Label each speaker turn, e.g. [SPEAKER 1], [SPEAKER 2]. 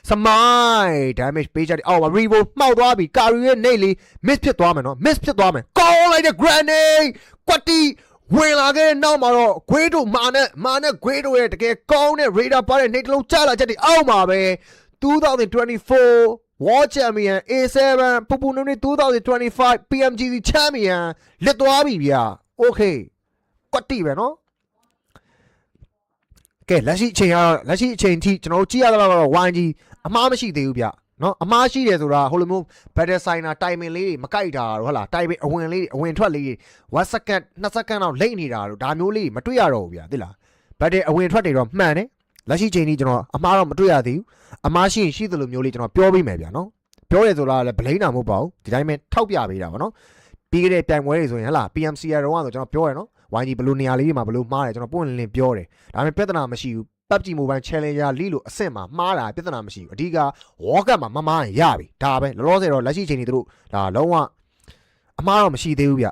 [SPEAKER 1] Smile damage ပေးချက်အော် Revo မှောက်သွားပြီ Curry ရဲ့နေလေ miss ဖြစ်သွားမယ်နော် miss ဖြစ်သွားမယ်ကောင်းလိုက်တဲ့ grenade ကွက်တီဝင်လာခဲ့တဲ့နောက်မှာတော့ Guido မာနဲ့ Guido ရဲ့တကယ်ကောင်းတဲ့ radar ပါတဲ့နေတလုံးချလာချက်တွေအောက်မှာပဲ2024 World Champion A7 ပူပူနုံနေ2025 PMGC Champion လက်သွားပြီဗျာ Okay ကွက်တီပဲနော်ကဲလက်ရှိအချိန်ထိကျွန်တော်တို့ကြည့်ရတာကတော့ YG အမှားမရှိသေးဘူးဗျနော်အမှားရှိတယ်ဆိုတာဟိုလိုမျိုး battle signer timing လေးတွေမကိုက်တာတော့ဟုတ်လား timing အဝင်ထွက်လေးတွေ1 second 2 second လောက်လိမ့်နေတာတော့ဒါမျိုးလေးမတွေ့ရတော့ဘူးဗျသိလား battle အဝင်ထွက်တွေတော့မှန်တယ်လက်ရှိအချိန်ထိကျွန်တော်အမှားတော့မတွေ့ရသေးဘူးအမှားရှိရင်ရှိသလိုမျိုးလေးကျွန်တော်ပြောပေးမယ်ဗျနော်ပြောရဆိုတာလည်းဗလိန်းတာမဟုတ်ပါဘူးဒီတိုင်းပဲထောက်ပြပေးတာပါနော်ပြီးခဲ့တဲ့ပြိုင်ပွဲတွေဆိုရင်ဟလာ PMCR တော့ဆိုကျွန်တော်ပြောရနော် YG ဘယ်လိုနေရာလေးတွေမှာဘယ်လိုမှားတယ်ကျွန်တော်ပွင့်လင်းပြောတယ်ဒါပေမဲ့ပြဿနာမရှိဘူး PUBG Mobile Challenger လိလို့အဆင့်မှာမှားတာပြဿနာမရှိဘူးအဓိက World Cup မှာမမှားရင်ရပြီဒါပဲလောလောဆယ်တော့လက်ရှိအချိန်ကြီးတို့ဒါလုံးဝအမှားတော့မရှိသေးဘူးဗျ